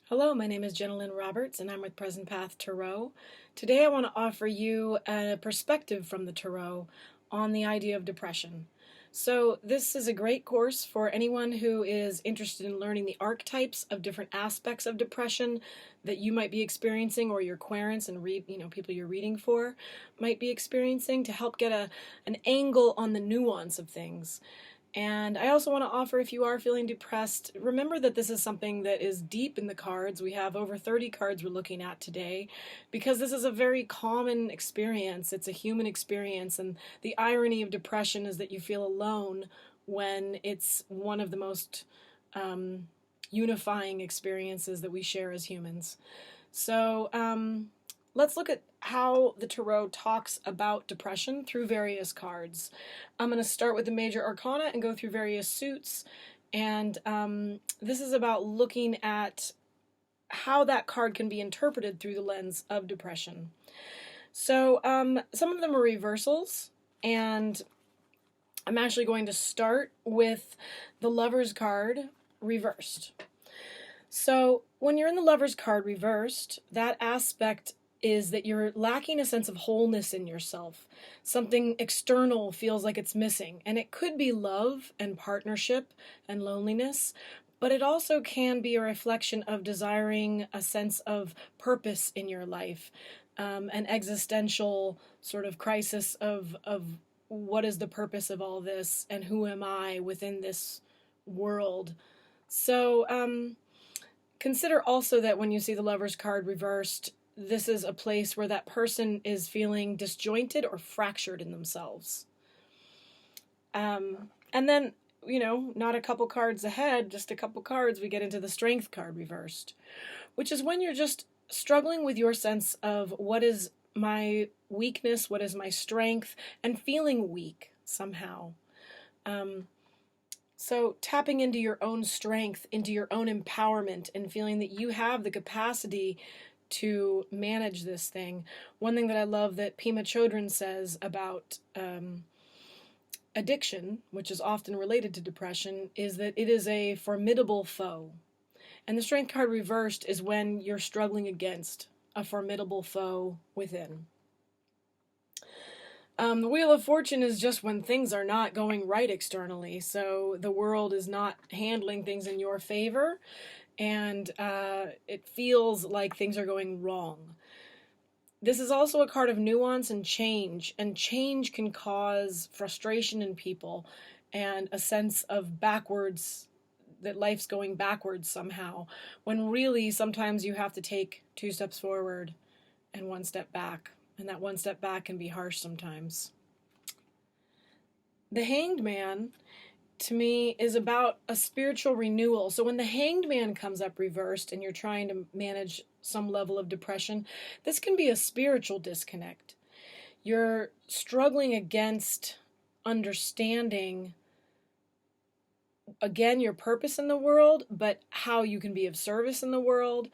Hello, my name is Jenna Lynn Roberts, and I'm with Present Path Tarot. Today I want to offer you a perspective from the Tarot on the idea of depression. So this is a great course for anyone who is interested in learning the archetypes of different aspects of depression that you might be experiencing, or your querents and people you're reading for might be experiencing, to help get an angle on the nuance of things. And I also want to offer, if you are feeling depressed, remember that this is something that is deep in the cards. We have over 30 cards we're looking at today, because this is a very common experience. It's a human experience, and the irony of depression is that you feel alone when it's one of the most unifying experiences that we share as humans. So let's look at how the Tarot talks about depression through various cards. I'm going to start with the major arcana and go through various suits, and this is about looking at how that card can be interpreted through the lens of depression. So some of them are reversals, and I'm actually going to start with the Lover's card reversed. So when you're in the Lover's card reversed, that aspect is that you're lacking a sense of wholeness in yourself. Something external feels like it's missing, and it could be love and partnership and loneliness, but it also can be a reflection of desiring a sense of purpose in your life, an existential sort of crisis of what is the purpose of all this, and who am I within this world. So consider also that when you see the Lover's card reversed, this is a place where that person is feeling disjointed or fractured in themselves. And then, not a couple cards ahead, just a couple cards, we get into the Strength card reversed, which is when you're just struggling with your sense of what is my weakness, what is my strength, and feeling weak somehow. So tapping into your own strength, into your own empowerment, and feeling that you have the capacity to manage this thing. One thing that I love that Pema Chodron says about addiction, which is often related to depression, is that it is a formidable foe. And the Strength card reversed is when you're struggling against a formidable foe within. The Wheel of Fortune is just when things are not going right externally, so the world is not handling things in your favor, and it feels like things are going wrong. This is also a card of nuance and change can cause frustration in people and a sense of backwards, that life's going backwards somehow, when really sometimes you have to take 2 steps forward and 1 step back, and that 1 step back can be harsh sometimes. The Hanged Man, to me, is about a spiritual renewal. So when the Hanged Man comes up reversed and you're trying to manage some level of depression, this can be a spiritual disconnect. You're struggling against understanding, again, your purpose in the world, but how you can be of service in the world,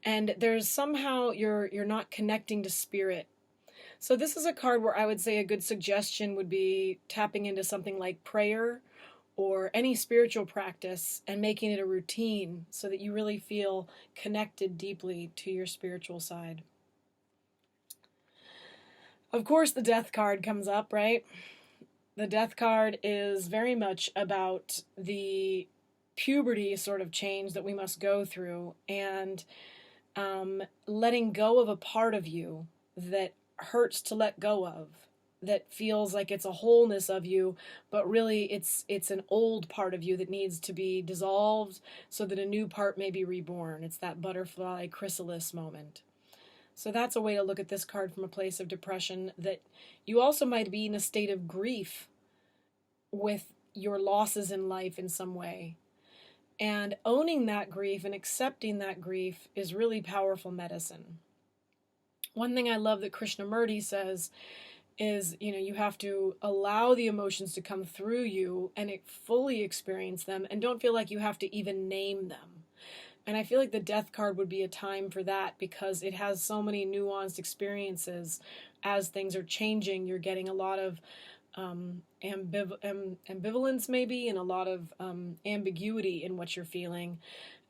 and there's somehow you're not connecting to spirit. So this is a card where I would say a good suggestion would be tapping into something like prayer or any spiritual practice and making it a routine so that you really feel connected deeply to your spiritual side. Of course, the Death card comes up, right? The Death card is very much about the puberty sort of change that we must go through, and letting go of a part of you that hurts to let go of, that feels like it's a wholeness of you, but really it's an old part of you that needs to be dissolved so that a new part may be reborn. It's that butterfly chrysalis moment. So that's a way to look at this card from a place of depression, that you also might be in a state of grief with your losses in life in some way. And owning that grief and accepting that grief is really powerful medicine. One thing I love that Krishnamurti says is, you have to allow the emotions to come through you and fully experience them, and don't feel like you have to even name them. And I feel like the Death card would be a time for that, because it has so many nuanced experiences. As things are changing, you're getting a lot of ambivalence maybe, and a lot of ambiguity in what you're feeling.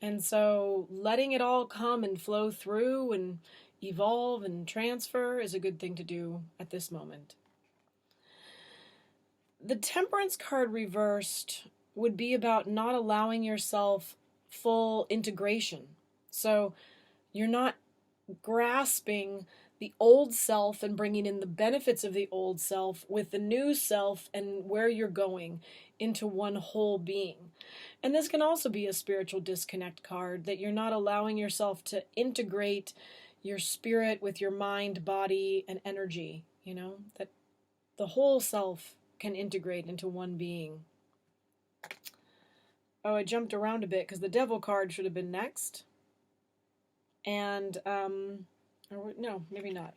And so letting it all come and flow through and evolve and transfer is a good thing to do at this moment. The Temperance card reversed would be about not allowing yourself full integration. So you're not grasping the old self and bringing in the benefits of the old self with the new self and where you're going into one whole being. And this can also be a spiritual disconnect card, that you're not allowing yourself to integrate your spirit with your mind, body, and energy, that the whole self can integrate into one being. Oh, I jumped around a bit because the Devil card should have been next. And, no, maybe not.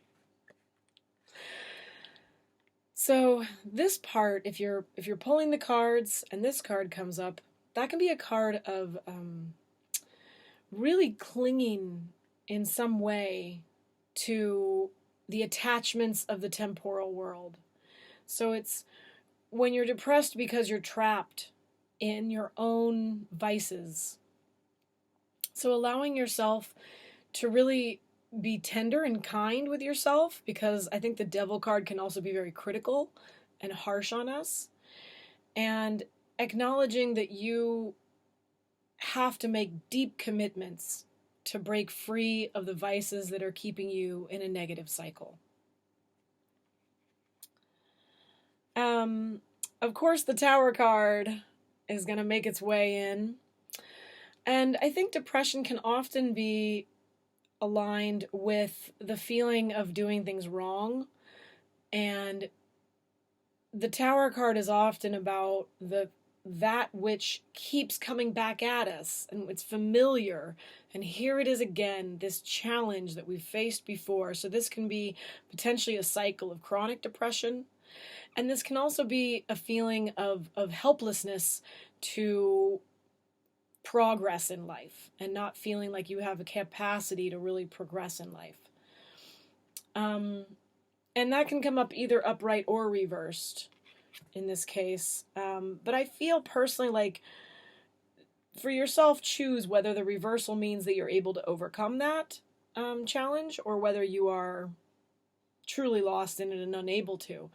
So this part, if you're pulling the cards and this card comes up, that can be a card of really clinging in some way to the attachments of the temporal world. So it's when you're depressed because you're trapped in your own vices. So allowing yourself to really be tender and kind with yourself, because I think the Devil card can also be very critical and harsh on us. And acknowledging that you have to make deep commitments to break free of the vices that are keeping you in a negative cycle. Of course, the Tower card is going to make its way in. And I think depression can often be aligned with the feeling of doing things wrong. And the Tower card is often about that which keeps coming back at us, and it's familiar, and here it is again, this challenge that we've faced before. So this can be potentially a cycle of chronic depression, and this can also be a feeling of helplessness to progress in life and not feeling like you have a capacity to really progress in life. And that can come up either upright or reversed in this case. But I feel personally like for yourself, choose whether the reversal means that you're able to overcome that challenge, or whether you are truly lost in it and unable to.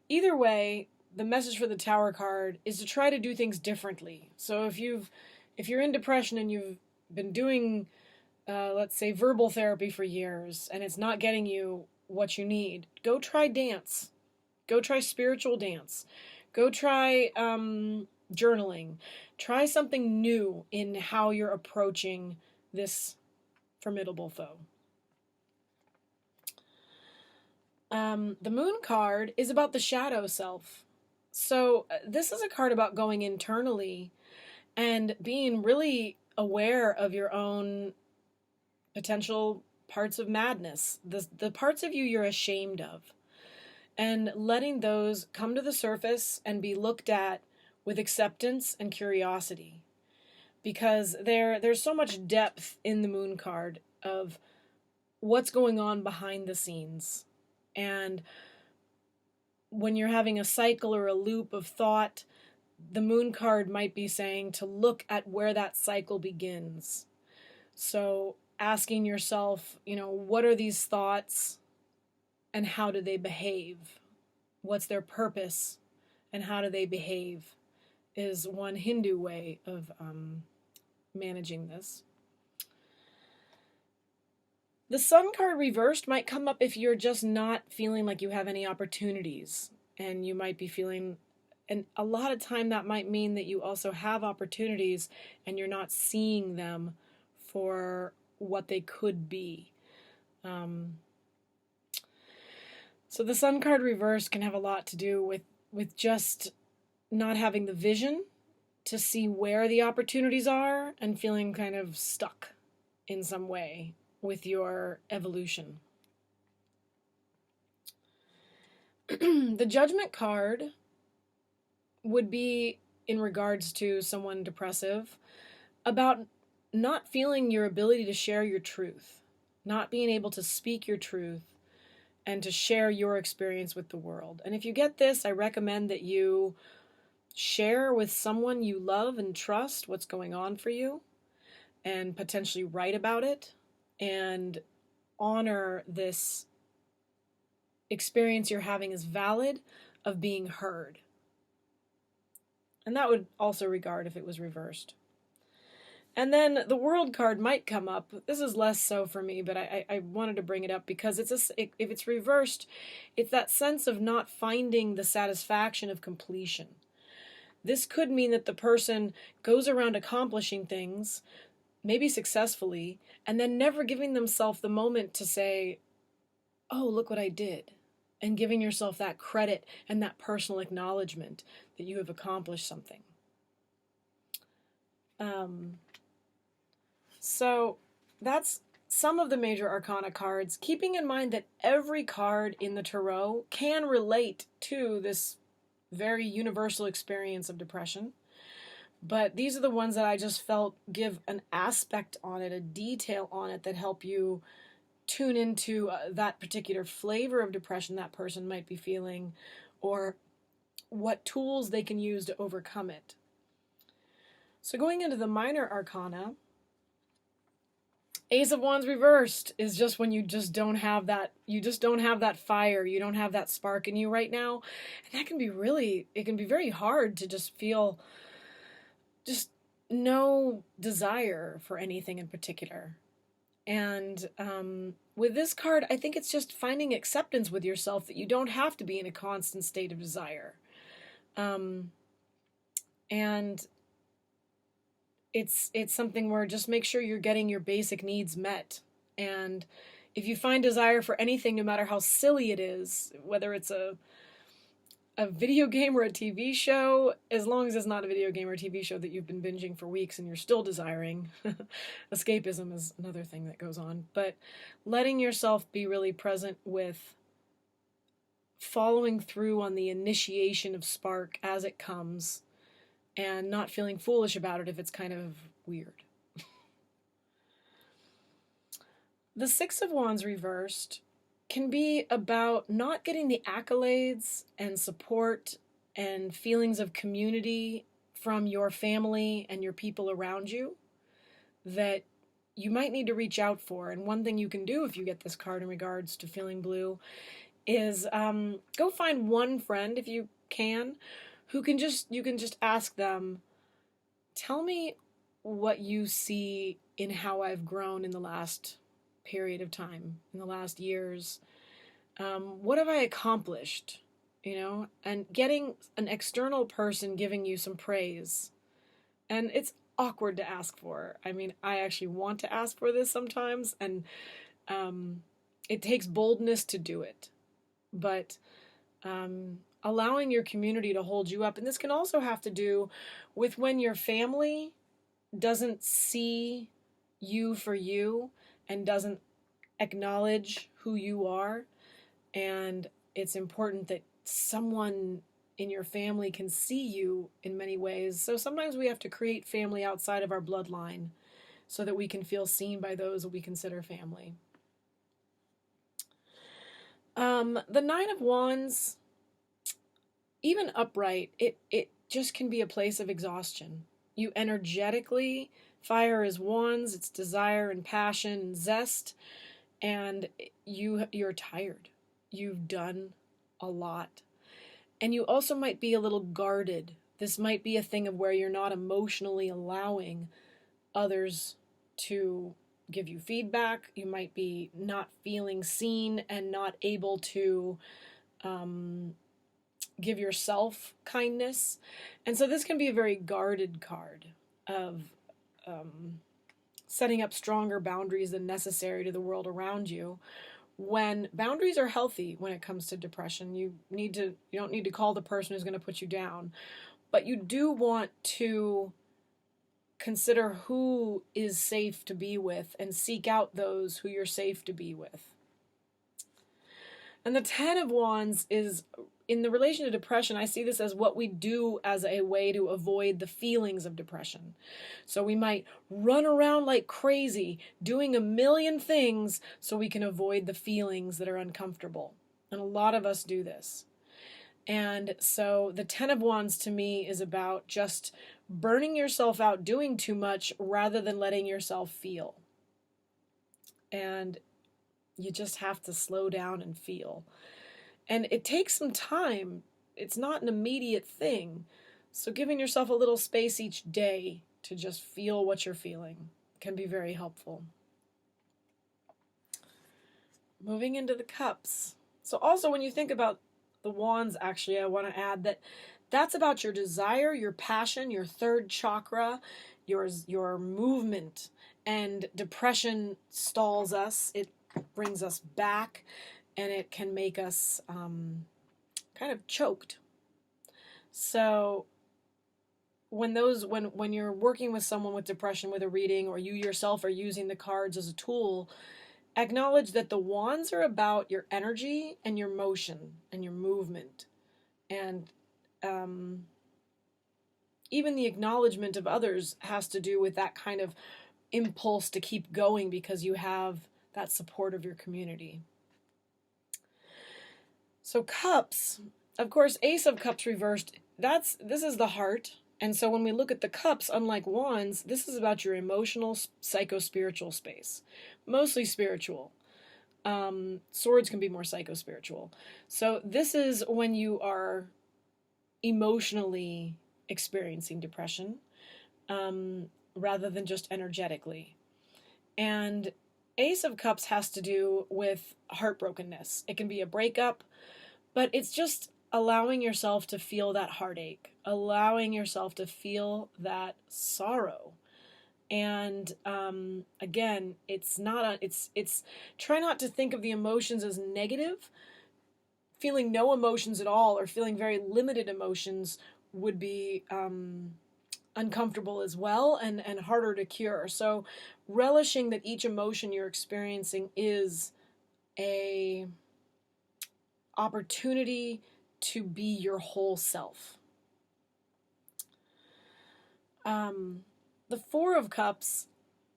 Either way, the message for the Tower card is to try to do things differently. So if you're in depression and you've been doing, let's say, verbal therapy for years and it's not getting you what you need, go try dance. Go try spiritual dance. Go try journaling. Try something new in how you're approaching this formidable foe. The Moon card is about the shadow self. So this is a card about going internally and being really aware of your own potential parts of madness, the parts of you you're ashamed of, and letting those come to the surface and be looked at with acceptance and curiosity. Because there's so much depth in the Moon card of what's going on behind the scenes. And when you're having a cycle or a loop of thought, the Moon card might be saying to look at where that cycle begins. So asking yourself, what are these thoughts and how do they behave? What's their purpose and how do they behave is one Hindu way of managing this. The Sun card reversed might come up if you're just not feeling like you have any opportunities, and you might be feeling, and a lot of time that might mean that you also have opportunities and you're not seeing them for what they could be. So the Sun card reversed can have a lot to do with just not having the vision to see where the opportunities are and feeling kind of stuck in some way with your evolution. The Judgment card would be, in regards to someone depressive, about not feeling your ability to share your truth, not being able to speak your truth and to share your experience with the world. And if you get this, I recommend that you share with someone you love and trust what's going on for you. and potentially write about it and honor this experience you're having as valid, of being heard. And that would also regard if it was reversed. And then the World card might come up. This is less so for me, but I wanted to bring it up because if it's reversed, it's that sense of not finding the satisfaction of completion. This could mean that the person goes around accomplishing things, maybe successfully, and then never giving themselves the moment to say, oh, look what I did, and giving yourself that credit and that personal acknowledgement that you have accomplished something. So that's some of the major arcana cards, keeping in mind that every card in the tarot can relate to this very universal experience of depression. But these are the ones that I just felt give an aspect on it, a detail on it, that help you tune into that particular flavor of depression that person might be feeling, or what tools they can use to overcome it. So going into the minor arcana, Ace of Wands reversed is just when you just don't have that fire, you don't have that spark in you right now. And that can be it can be very hard to just feel just no desire for anything in particular. And with this card, I think it's just finding acceptance with yourself that you don't have to be in a constant state of desire. And it's something where just make sure you're getting your basic needs met. And if you find desire for anything, no matter how silly it is, whether it's a video game or a TV show, as long as it's not a video game or a TV show that you've been binging for weeks and you're still desiring, escapism is another thing that goes on, but letting yourself be really present with following through on the initiation of spark as it comes, and not feeling foolish about it if it's kind of weird. The Six of Wands reversed can be about not getting the accolades and support and feelings of community from your family and your people around you that you might need to reach out for. And one thing you can do if you get this card in regards to feeling blue is go find one friend, if you can, you can just ask them, tell me what you see in how I've grown in the last period of time, in the last years. What have I accomplished? And getting an external person giving you some praise. And it's awkward to ask for. I mean, I actually want to ask for this sometimes, and it takes boldness to do it. But allowing your community to hold you up. And this can also have to do with when your family doesn't see you for you and doesn't acknowledge who you are. And it's important that someone in your family can see you in many ways. So sometimes we have to create family outside of our bloodline so that we can feel seen by those that we consider family. The Nine of Wands, even upright, it just can be a place of exhaustion. You energetically, fire is wands, it's desire and passion and zest, and you're tired. You've done a lot. And you also might be a little guarded. This might be a thing of where you're not emotionally allowing others to give you feedback. You might be not feeling seen and not able to give yourself kindness. And so this can be a very guarded card of setting up stronger boundaries than necessary to the world around you. When boundaries are healthy when it comes to depression, you don't need to call the person who's going to put you down, but you do want to consider who is safe to be with and seek out those who you're safe to be with. And the Ten of Wands is, in the relation to depression, I see this as what we do as a way to avoid the feelings of depression. So we might run around like crazy, doing a million things so we can avoid the feelings that are uncomfortable. And a lot of us do this. And so the Ten of Wands to me is about just burning yourself out doing too much rather than letting yourself feel. And you just have to slow down and feel. And it takes some time. It's not an immediate thing. So giving yourself a little space each day to just feel what you're feeling can be very helpful. Moving into the cups. So also when you think about the wands, actually, I want to add that that's about your desire, your passion, your third chakra, your movement. And depression stalls us. It brings us back, and it can make us kind of choked. So when you're working with someone with depression with a reading, or you yourself are using the cards as a tool, acknowledge that the wands are about your energy and your motion and your movement. And even the acknowledgement of others has to do with that kind of impulse to keep going because you have that support of your community. So cups, of course, Ace of Cups reversed, this is the heart. And so when we look at the cups, unlike wands, this is about your emotional, psycho-spiritual space. Mostly spiritual. Swords can be more psycho-spiritual. So this is when you are emotionally experiencing depression, rather than just energetically. And Ace of Cups has to do with heartbrokenness. It can be a breakup, but it's just allowing yourself to feel that heartache, allowing yourself to feel that sorrow. And again, it's try not to think of the emotions as negative. Feeling no emotions at all or feeling very limited emotions would be uncomfortable as well, and harder to cure. So relishing that each emotion you're experiencing is a opportunity to be your whole self. The Four of Cups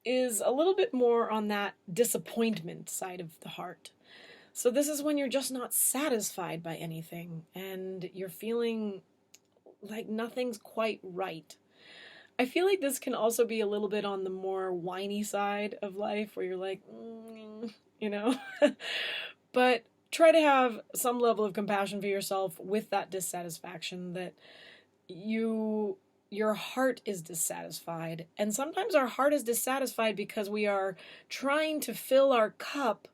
is a little bit more on that disappointment side of the heart. So this is when you're just not satisfied by anything and you're feeling like nothing's quite right. I feel like this can also be a little bit on the more whiny side of life where you're like, you know, but try to have some level of compassion for yourself with that dissatisfaction, that your heart is dissatisfied. And sometimes our heart is dissatisfied because we are trying to fill our cup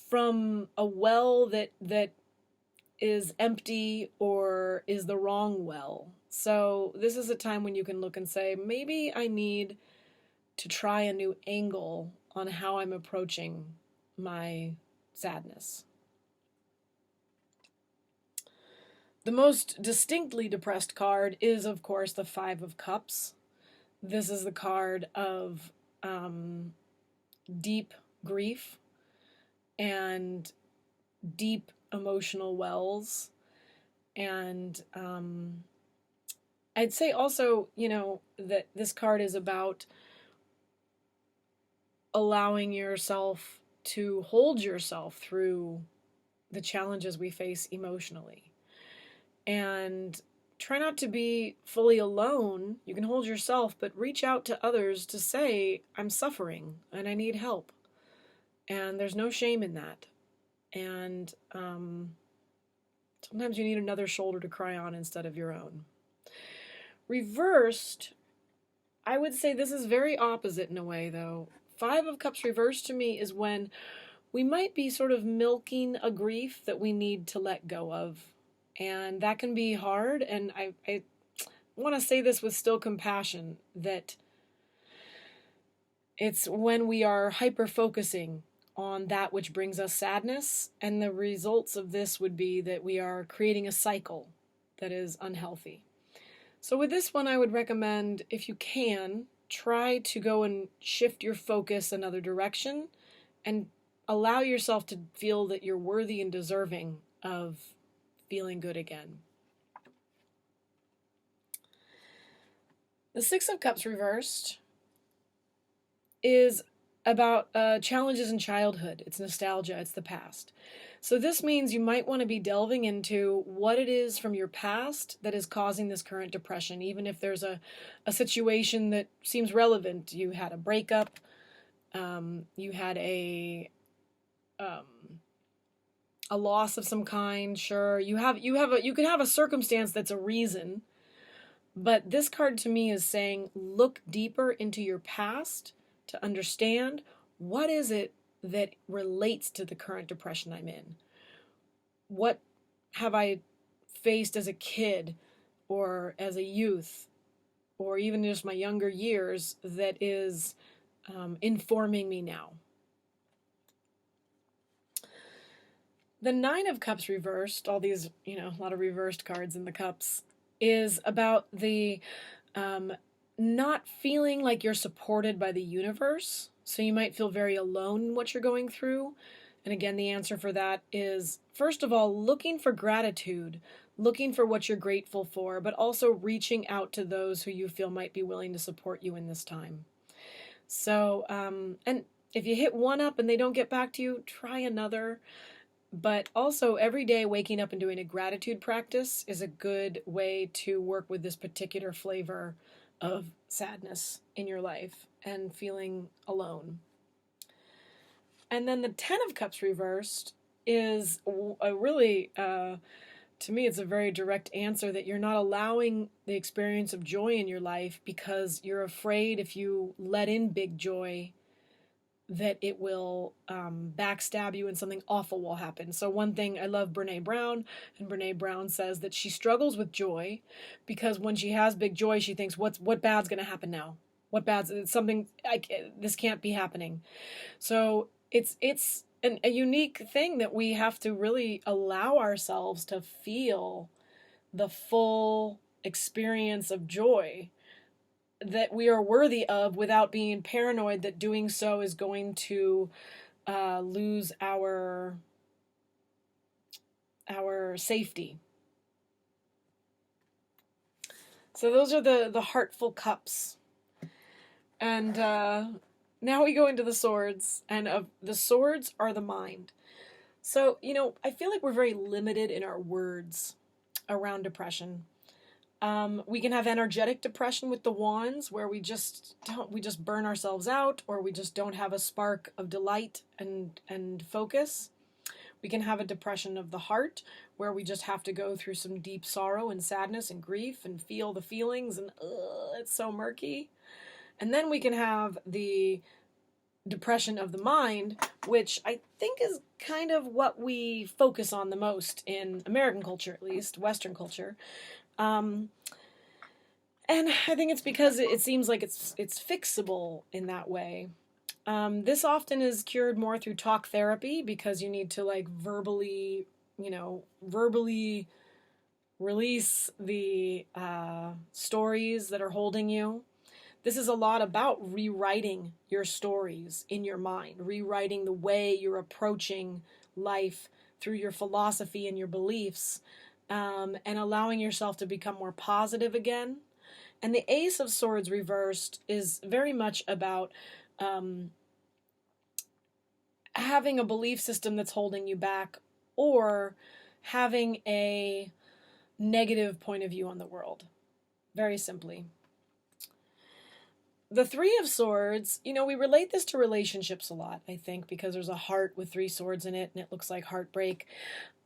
from a well that is empty or is the wrong well. So this is a time when you can look and say, maybe I need to try a new angle on how I'm approaching my sadness. The most distinctly depressed card is, of course, the Five of Cups. This is the card of deep grief and deep emotional wells. And I'd say also, that this card is about allowing yourself to hold yourself through the challenges we face emotionally. And try not to be fully alone. You can hold yourself, but reach out to others to say, I'm suffering and I need help. And there's no shame in that. And sometimes you need another shoulder to cry on instead of your own. Reversed, I would say this is very opposite in a way, though. Five of Cups reversed to me is when we might be sort of milking a grief that we need to let go of. And that can be hard, and I want to say this with still compassion, that it's when we are hyper-focusing on that which brings us sadness, and the results of this would be that we are creating a cycle that is unhealthy. So with this one, I would recommend, if you can, try to go and shift your focus another direction and allow yourself to feel that you're worthy and deserving of feeling good again. The Six of Cups reversed is about challenges in childhood. It's nostalgia, it's the past. So this means you might want to be delving into what it is from your past that is causing this current depression, even if there's a situation that seems relevant. You had a breakup, you had um, a loss of some kind. Sure, you could have a circumstance that's a reason, but this card to me is saying look deeper into your past to understand what is it that relates to the current depression I'm in. What have I faced as a kid or as a youth or even just my younger years that is informing me now? The Nine of Cups reversed, all these, a lot of reversed cards in the cups, is about the not feeling like you're supported by the universe. So you might feel very alone in what you're going through. And again, the answer for that is, first of all, looking for gratitude, looking for what you're grateful for, but also reaching out to those who you feel might be willing to support you in this time. So, and if you hit one up and they don't get back to you, try another. But also, every day waking up and doing a gratitude practice is a good way to work with this particular flavor of sadness in your life and feeling alone. And then the Ten of Cups reversed is a really, to me, it's a very direct answer that you're not allowing the experience of joy in your life because you're afraid if you let in big joy that it will backstab you and something awful will happen. So one thing, I love Brene Brown, and Brene Brown says that she struggles with joy because when she has big joy, she thinks, what bad's going to happen now? What bad's, something, this can't be happening. So it's a unique thing that we have to really allow ourselves to feel the full experience of joy that we are worthy of without being paranoid that doing so is going to lose our safety. So those are the heartful cups. And now we go into the swords, and the swords are the mind. So, I feel like we're very limited in our words around depression. We can have energetic depression with the wands, where we just burn ourselves out, or we just don't have a spark of delight and focus. We can have a depression of the heart, where we just have to go through some deep sorrow and sadness and grief and feel the feelings, and it's so murky. And then we can have the depression of the mind, which I think is kind of what we focus on the most in American culture, at least, Western culture. And I think it's because it seems like it's fixable in that way. This often is cured more through talk therapy because you need to verbally release the stories that are holding you. This is a lot about rewriting your stories in your mind, rewriting the way you're approaching life through your philosophy and your beliefs, and allowing yourself to become more positive again. And the Ace of Swords reversed is very much about having a belief system that's holding you back, or having a negative point of view on the world, very simply. The Three of Swords, we relate this to relationships a lot, I think, because there's a heart with three swords in it, and it looks like heartbreak.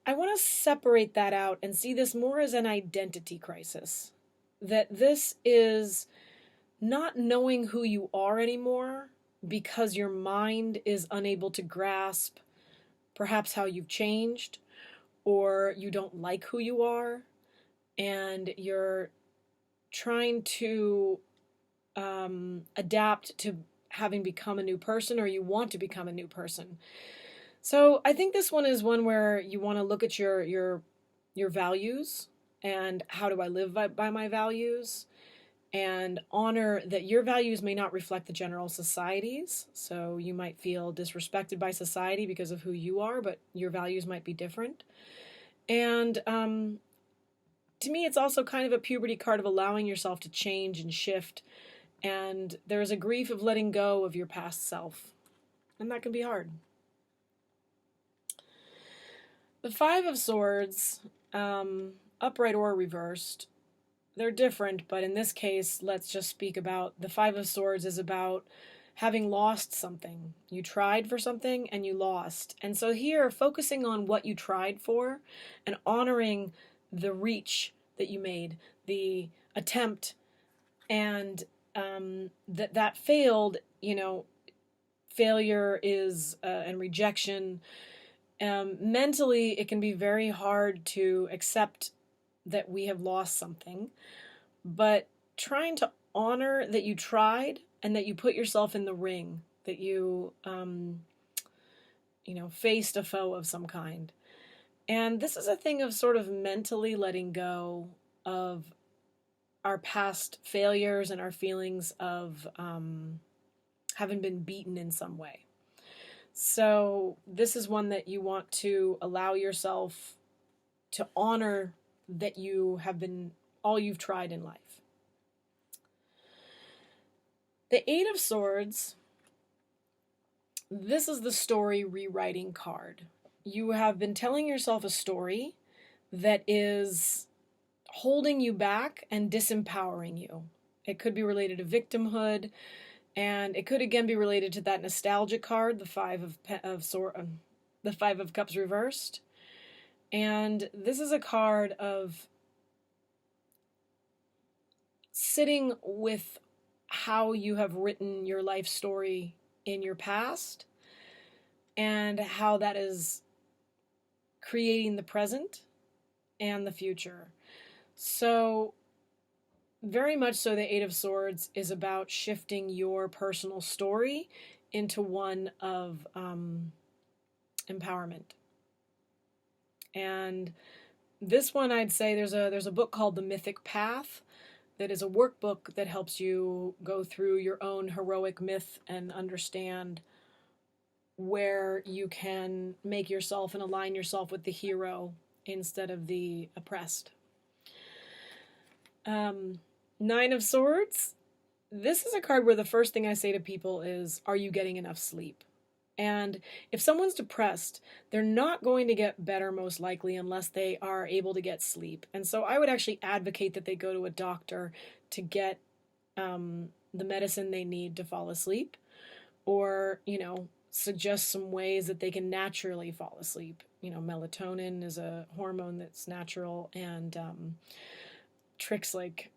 I want to separate that out and see this more as an identity crisis. That this is not knowing who you are anymore because your mind is unable to grasp perhaps how you've changed, or you don't like who you are, and you're trying to adapt to having become a new person, or you want to become a new person. So I think this one is one where you want to look at your values, and how do I live by my values, and honor that your values may not reflect the general society's. So you might feel disrespected by society because of who you are, but your values might be different. And to me, it's also kind of a puberty card of allowing yourself to change and shift. And there's a grief of letting go of your past self. and that can be hard. The Five of Swords, upright or reversed, they're different, but in this case, let's just speak about the Five of Swords is about having lost something. You tried for something and you lost. And so here, focusing on what you tried for and honoring the reach that you made, the attempt, and that failed, failure is, and rejection. Mentally, it can be very hard to accept that we have lost something, but trying to honor that you tried and that you put yourself in the ring, that you, faced a foe of some kind. And this is a thing of sort of mentally letting go of our past failures and our feelings of having been beaten in some way. So this is one that you want to allow yourself to honor that you have been all you've tried in life. The Eight of Swords, this is the story rewriting card. You have been telling yourself a story that is holding you back and disempowering you. It could be related to victimhood, and it could again be related to that nostalgic card, the Five of Cups reversed. And this is a card of sitting with how you have written your life story in your past and how that is creating the present and the future. So very much so, the Eight of Swords is about shifting your personal story into one of empowerment. And this one, I'd say there's a book called The Mythic Path that is a workbook that helps you go through your own heroic myth and understand where you can make yourself and align yourself with the hero instead of the oppressed. Nine of Swords. This is a card where the first thing I say to people is, are you getting enough sleep? And if someone's depressed, they're not going to get better most likely unless they are able to get sleep. And so I would actually advocate that they go to a doctor to get the medicine they need to fall asleep, or, suggest some ways that they can naturally fall asleep. Melatonin is a hormone that's natural, and tricks like,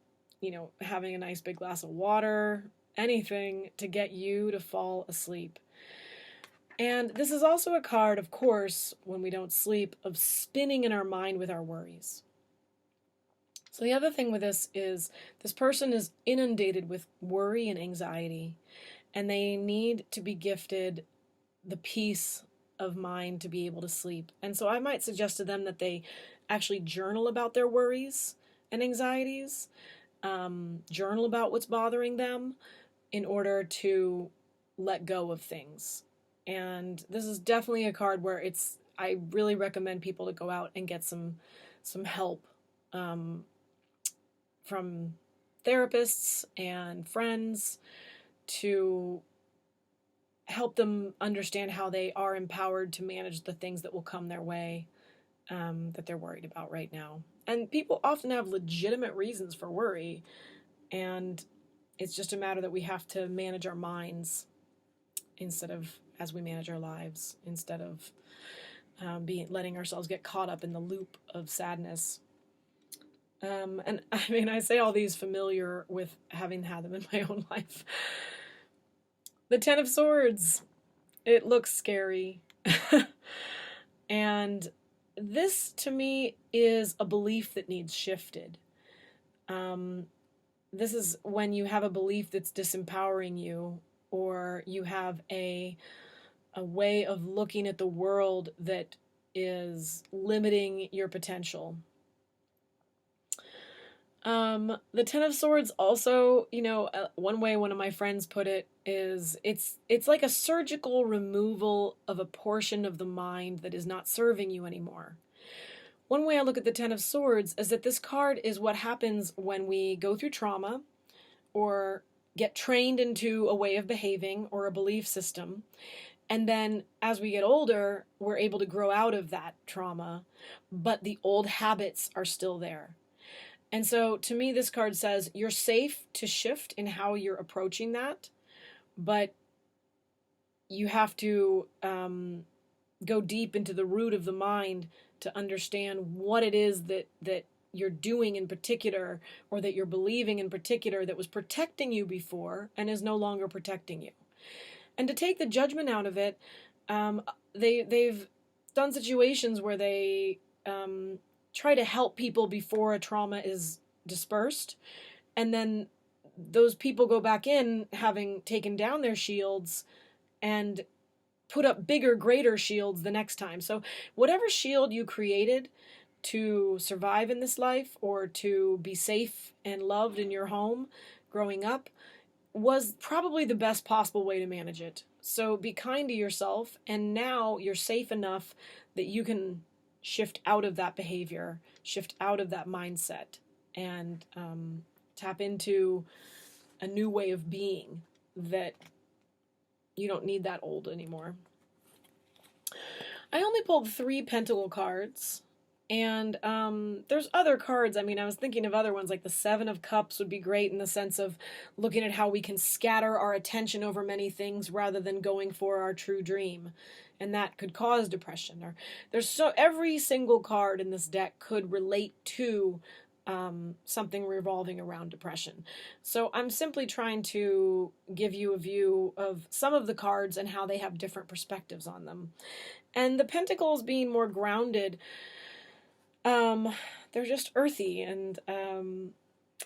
having a nice big glass of water, anything to get you to fall asleep. And this is also a card, of course, when we don't sleep, of spinning in our mind with our worries. So the other thing with this is this person is inundated with worry and anxiety, and they need to be gifted the peace of mind to be able to sleep. And so I might suggest to them that they actually journal about their worries and anxieties, journal about what's bothering them in order to let go of things. And this is definitely a card where I really recommend people to go out and get some help from therapists and friends to help them understand how they are empowered to manage the things that will come their way that they're worried about right now. And people often have legitimate reasons for worry, and it's just a matter that we have to manage our minds as we manage our lives, instead of letting ourselves get caught up in the loop of sadness. And I say all these familiar with having had them in my own life. The Ten of Swords. It looks scary. And this, to me, is a belief that needs shifted. This is when you have a belief that's disempowering you, or you have a way of looking at the world that is limiting your potential. The Ten of Swords also, one way one of my friends put it is it's like a surgical removal of a portion of the mind that is not serving you anymore. One way I look at the Ten of Swords is that this card is what happens when we go through trauma or get trained into a way of behaving or a belief system, And then as we get older, we're able to grow out of that trauma, but the old habits are still there. And so to me, this card says you're safe to shift in how you're approaching that, but you have to go deep into the root of the mind to understand what it is that you're doing in particular, or that you're believing in particular, that was protecting you before and is no longer protecting you. And to take the judgment out of it, they've done situations where they try to help people before a trauma is dispersed, and then those people go back in having taken down their shields and put up bigger, greater shields the next time. So whatever shield you created to survive in this life, or to be safe and loved in your home growing up, was probably the best possible way to manage it. So be kind to yourself, and now you're safe enough that you can shift out of that behavior, shift out of that mindset, and tap into a new way of being that you don't need that old anymore. I only pulled 3 Pentacle cards. And there's other cards. I mean, I was thinking of other ones, like the 7 of Cups would be great in the sense of looking at how we can scatter our attention over many things rather than going for our true dream. And that could cause depression. Or every single card in this deck could relate to something revolving around depression. So I'm simply trying to give you a view of some of the cards and how they have different perspectives on them. And the Pentacles being more grounded, they're just earthy, and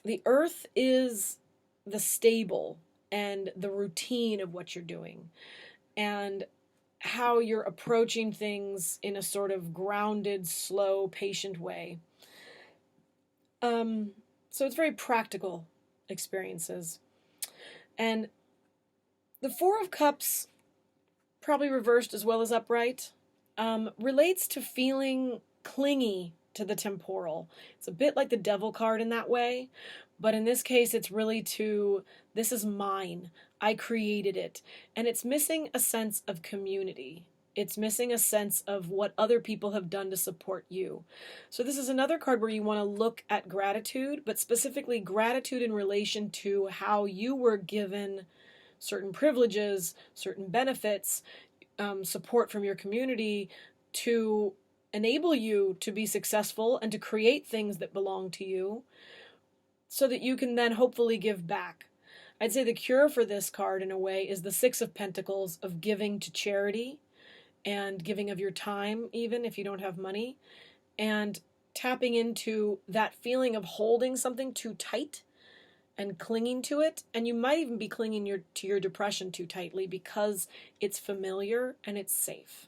the earth is the stable and the routine of what you're doing, and how you're approaching things in a sort of grounded, slow, patient way. So it's very practical experiences. And the 4 of Cups, probably reversed as well as upright, relates to feeling clingy to the temporal. It's a bit like the Devil card in that way, but in this case it's really to, this is mine, I created it, and it's missing a sense of community. It's missing a sense of what other people have done to support you. So this is another card where you want to look at gratitude, but specifically gratitude in relation to how you were given certain privileges, certain benefits, support from your community to enable you to be successful and to create things that belong to you, so that you can then hopefully give back. I'd say the cure for this card in a way is the 6 of Pentacles, of giving to charity and giving of your time, even if you don't have money, and tapping into that feeling of holding something too tight and clinging to it. And you might even be clinging to your depression too tightly because it's familiar and it's safe.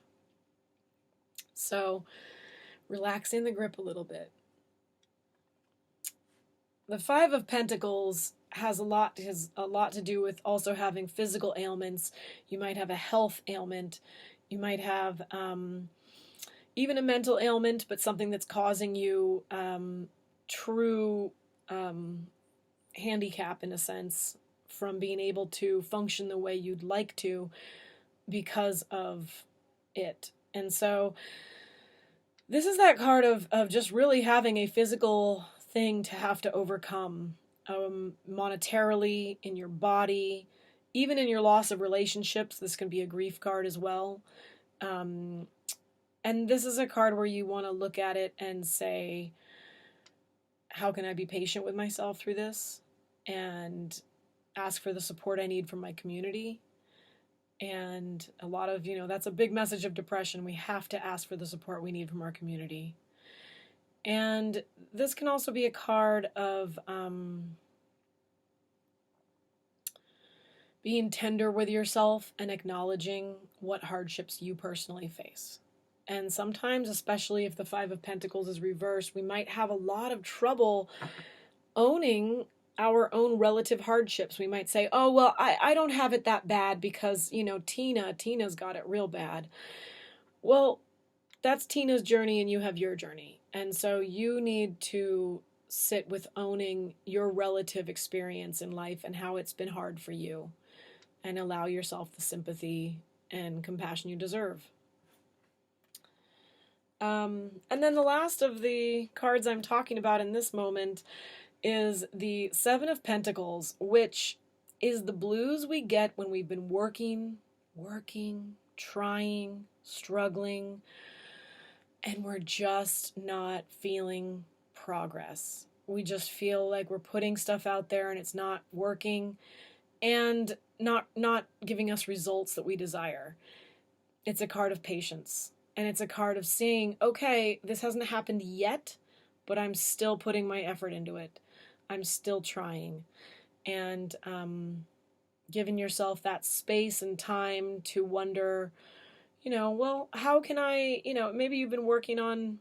So relaxing the grip a little bit. The 5 of Pentacles has a lot to do with also having physical ailments. You might have a health ailment. You might have even a mental ailment, but something that's causing you true handicap, in a sense, from being able to function the way you'd like to because of it. And so this is that card of just really having a physical thing to have to overcome, monetarily, in your body, even in your loss of relationships. This can be a grief card as well. And this is a card where you want to look at it and say, how can I be patient with myself through this? And ask for the support I need from my community. And a lot of, that's a big message of depression. We have to ask for the support we need from our community. And this can also be a card of being tender with yourself and acknowledging what hardships you personally face. And sometimes, especially if the 5 of Pentacles is reversed, we might have a lot of trouble owning our own relative hardships. We might say, oh, well, I don't have it that bad because, Tina's got it real bad. Well, that's Tina's journey and you have your journey. And so you need to sit with owning your relative experience in life and how it's been hard for you, and allow yourself the sympathy and compassion you deserve. And then the last of the cards I'm talking about in this moment is the Seven of Pentacles, which is the blues we get when we've been working, trying, struggling, and we're just not feeling progress. We just feel like we're putting stuff out there and it's not working and not giving us results that we desire. It's a card of patience. And it's a card of seeing, okay, this hasn't happened yet, but I'm still putting my effort into it. I'm still trying. And giving yourself that space and time to wonder, well, how can I, maybe you've been working on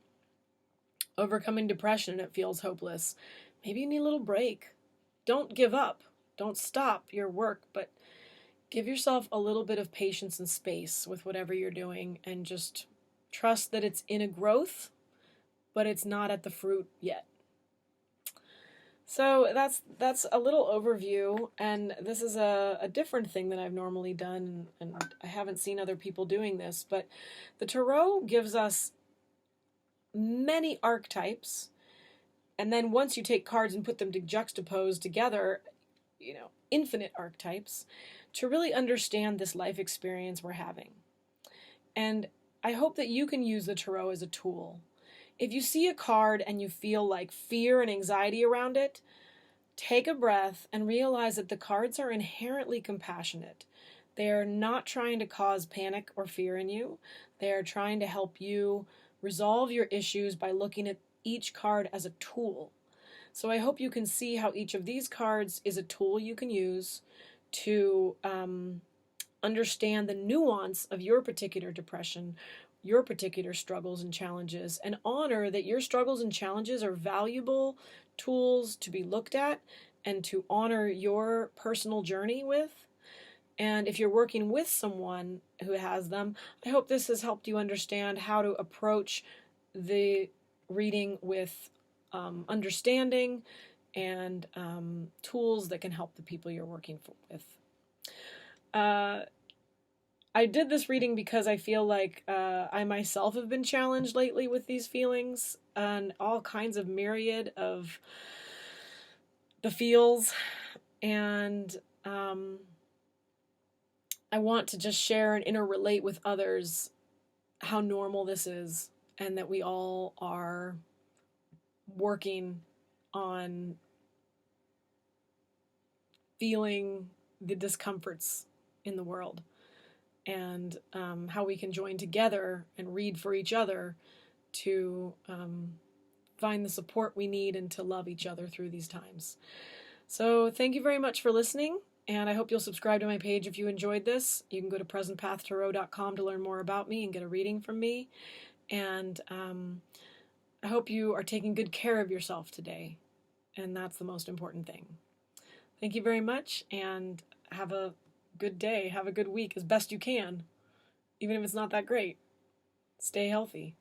overcoming depression and it feels hopeless. Maybe you need a little break. Don't give up. Don't stop your work, but give yourself a little bit of patience and space with whatever you're doing and just trust that it's in a growth, but it's not at the fruit yet. So that's a little overview, and this is a different thing than I've normally done, and I haven't seen other people doing this, but the Tarot gives us many archetypes, and then once you take cards and put them to juxtapose together, infinite archetypes, to really understand this life experience we're having. And I hope that you can use the Tarot as a tool. If you see a card and you feel like fear and anxiety around it, take a breath and realize that the cards are inherently compassionate. They are not trying to cause panic or fear in you. They are trying to help you resolve your issues by looking at each card as a tool. So I hope you can see how each of these cards is a tool you can use to understand the nuance of your particular depression, your particular struggles and challenges, and honor that your struggles and challenges are valuable tools to be looked at and to honor your personal journey with. And if you're working with someone who has them, I hope this has helped you understand how to approach the reading with understanding and tools that can help the people you're working with. I did this reading because I feel like I myself have been challenged lately with these feelings and all kinds of myriad of the feels, and I want to just share and interrelate with others how normal this is, and that we all are working on feeling the discomforts in the world, and how we can join together and read for each other to find the support we need and to love each other through these times. So thank you very much for listening, and I hope you'll subscribe to my page if you enjoyed this. You can go to presentpathtarot.com to learn more about me and get a reading from me. And I hope you are taking good care of yourself today, and that's the most important thing. Thank you very much, and have a good day, have a good week as best you can, even if it's not that great. Stay healthy.